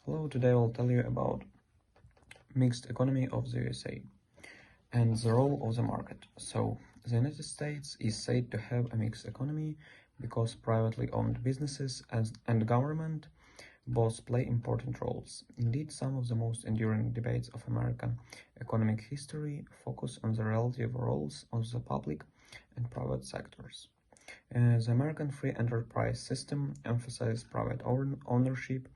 Hello, today I'll tell you about mixed economy of the USA and the role of the market. So, the United States is said to have a mixed economy because privately owned businesses and government both play important roles. Indeed, some of the most enduring debates of American economic history focus on the relative roles of the public and private sectors. The American free enterprise system emphasizes private ownership.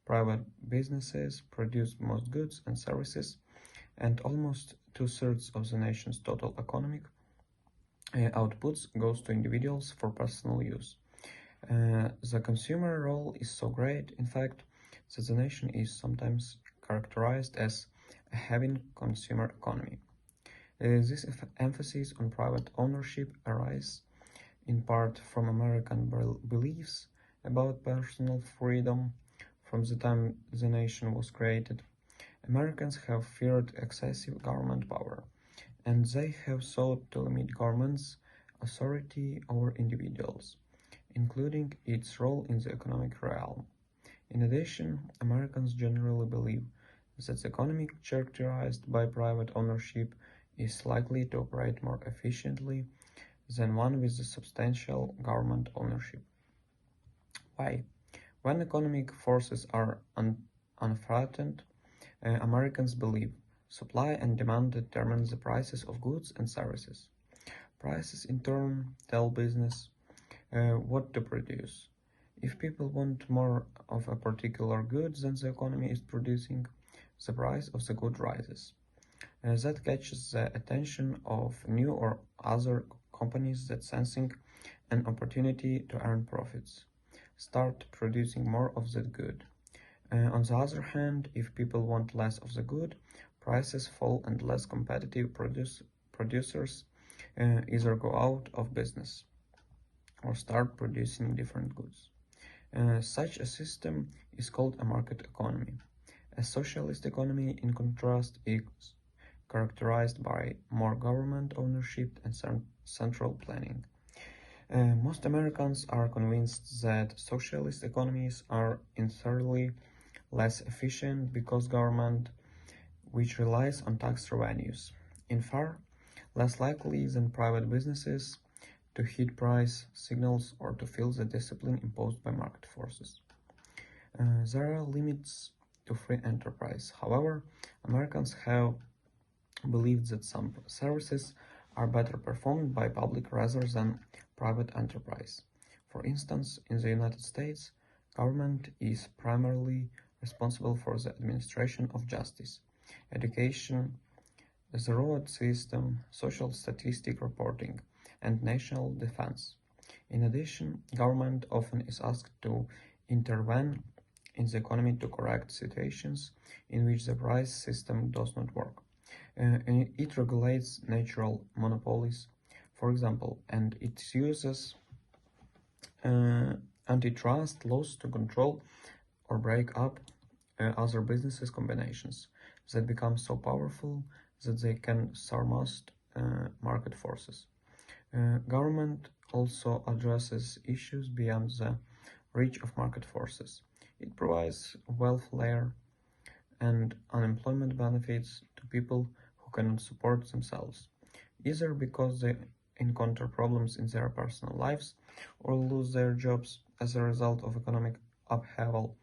Private businesses produce most goods and services, and almost two-thirds of the nation's total economic outputs goes to individuals for personal use. The consumer role is so great, in fact, that the nation is sometimes characterized as a having consumer economy. This emphasis on private ownership arises in part from American beliefs about personal freedom. From the time the nation was created, Americans have feared excessive government power, and they have sought to limit government's authority over individuals, including its role in the economic realm. In addition, Americans generally believe that the economy characterized by private ownership is likely to operate more efficiently than one with a substantial government ownership. Why? When economic forces are unthreatened, Americans believe supply and demand determine the prices of goods and services. Prices, in turn, tell business what to produce. If people want more of a particular good than the economy is producing, the price of the good rises. That catches the attention of new or other companies that sensing an opportunity to earn profits start producing more of that good. On the other hand, if people want less of the good, prices fall and less competitive producers either go out of business or start producing different goods. Such a system is called a market economy. A socialist economy, in contrast, is characterized by more government ownership and central planning. Most Americans are convinced that socialist economies are inherently less efficient because government, which relies on tax revenues, is far less likely than private businesses to hit price signals or to feel the discipline imposed by market forces. There are limits to free enterprise. However, Americans have believed that some services are better performed by public rather than private enterprise. For instance, in the United States, government is primarily responsible for the administration of justice, education, the road system, social statistic reporting, and national defense. In addition, government often is asked to intervene in the economy to correct situations in which the price system does not work. It regulates natural monopolies, for example, and it uses antitrust laws to control or break up other businesses combinations that become so powerful that they can surmount market forces. Government also addresses issues beyond the reach of market forces. It provides welfare and unemployment benefits to people who cannot support themselves, either because they encounter problems in their personal lives or lose their jobs as a result of economic upheaval.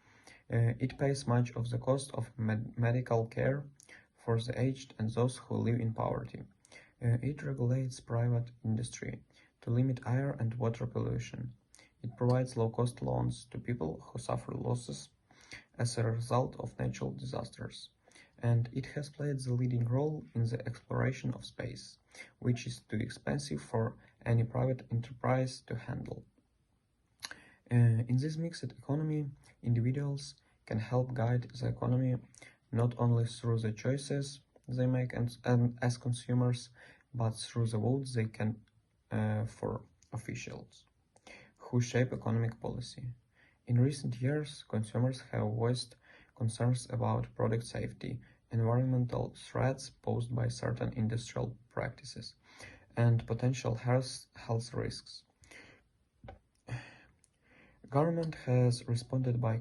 It pays much of the cost of medical care for the aged and those who live in poverty. It regulates private industry to limit air and water pollution. It provides low-cost loans to people who suffer losses as a result of natural disasters. And it has played the leading role in the exploration of space, which is too expensive for any private enterprise to handle. In this mixed economy, individuals can help guide the economy not only through the choices they make as consumers, but through the votes they can for officials who shape economic policy. In recent years, consumers have voiced concerns about product safety, environmental threats posed by certain industrial practices, and potential health risks. Government has responded by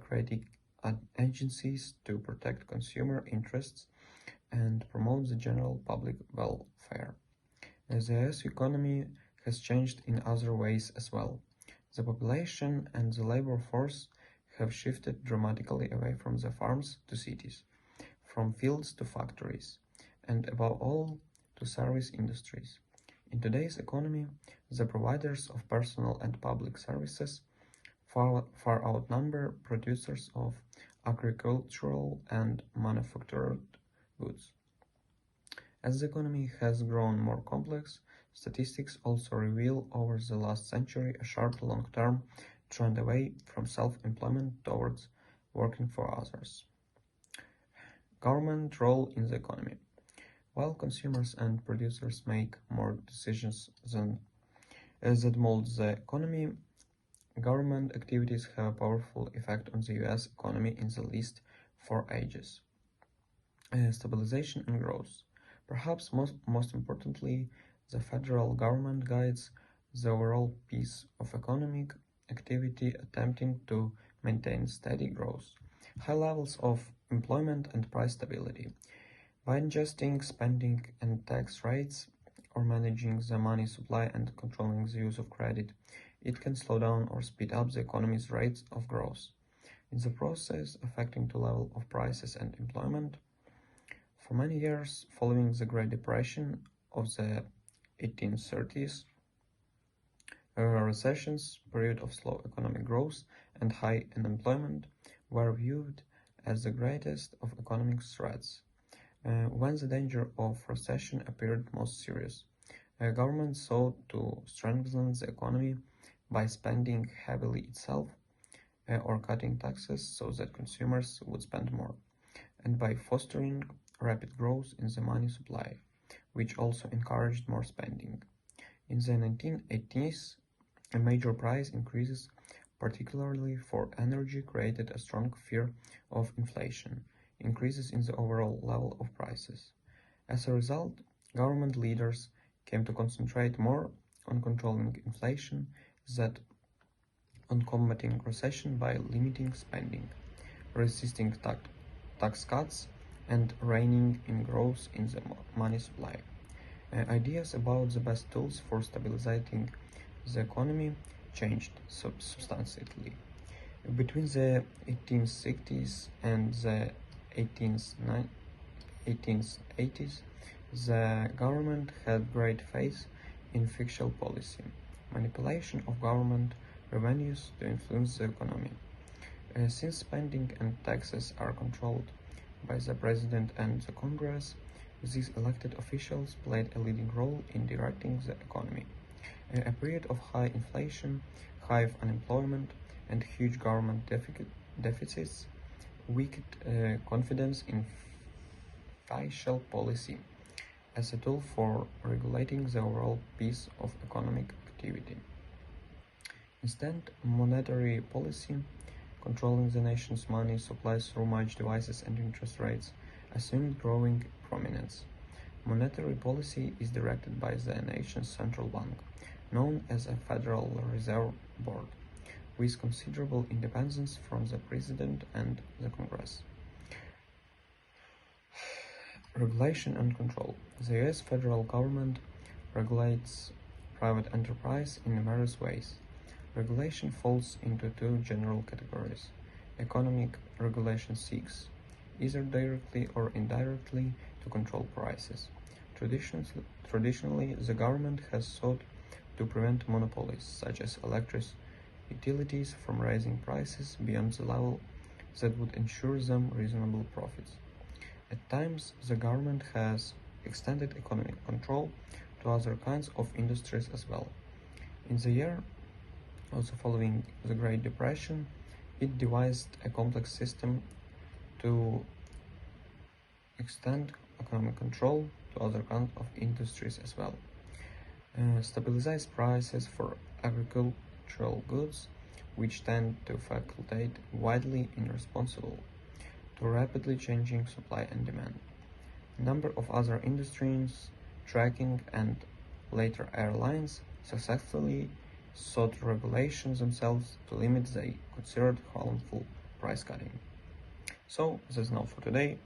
agencies to protect consumer interests and promote the general public welfare. The US economy has changed in other ways as well. The population and the labor force have shifted dramatically away from the farms to cities, from fields to factories, and above all, to service industries. In today's economy, the providers of personal and public services far outnumber producers of agricultural and manufactured goods. As the economy has grown more complex, statistics also reveal over the last century a sharp long-term trend away from self-employment towards working for others. Government role in the economy. While consumers and producers make more decisions that mold the economy, government activities have a powerful effect on the US economy in the least 4 ages. Stabilization and growth. Perhaps most importantly, the federal government guides the overall pace of economic activity, attempting to maintain steady growth, high levels of employment and price stability. By adjusting spending and tax rates, or managing the money supply and controlling the use of credit, it can slow down or speed up the economy's rate of growth, in the process affecting the level of prices and employment. For many years following the Great Depression of the 1830s, recessions, period of slow economic growth, and high unemployment were viewed as the greatest of economic threats. When the danger of recession appeared most serious, government sought to strengthen the economy by spending heavily itself or cutting taxes so that consumers would spend more, and by fostering rapid growth in the money supply, which also encouraged more spending. In the 1980s, a major price increases, particularly for energy, created a strong fear of inflation, increases in the overall level of prices. As a result, government leaders came to concentrate more on controlling inflation than on combating recession by limiting spending, resisting tax cuts, and reining in growth in the money supply. Ideas about the best tools for stabilizing the economy changed substantially. Between the 1860s and the 1880s, the government had great faith in fiscal policy, manipulation of government revenues to influence the economy. Since spending and taxes are controlled by the President and the Congress, these elected officials played a leading role in directing the economy. A period of high inflation, high unemployment, and huge government deficits weakened confidence in fiscal policy as a tool for regulating the overall pace of economic activity. Instead, monetary policy, controlling the nation's money supply through much devices and interest rates, assumed growing prominence. Monetary policy is directed by the nation's central bank, known as a Federal Reserve Board, with considerable independence from the President and the Congress. Regulation and control. The US federal government regulates private enterprise in various ways. Regulation falls into two general categories. Economic regulation seeks, either directly or indirectly, to control prices. Traditionally, the government has sought to prevent monopolies, such as electric utilities, from raising prices beyond the level that would ensure them reasonable profits. At times, the government has extended economic control to other kinds of industries as well. In the year also following the Great Depression, it devised a complex system to extend economic control to other kinds of industries as well. Stabilize prices for agricultural goods, which tend to fluctuate widely in response to rapidly changing supply and demand. A number of other industries, trucking and later airlines, successfully sought regulations themselves to limit the considered harmful price cutting. So that's enough for today.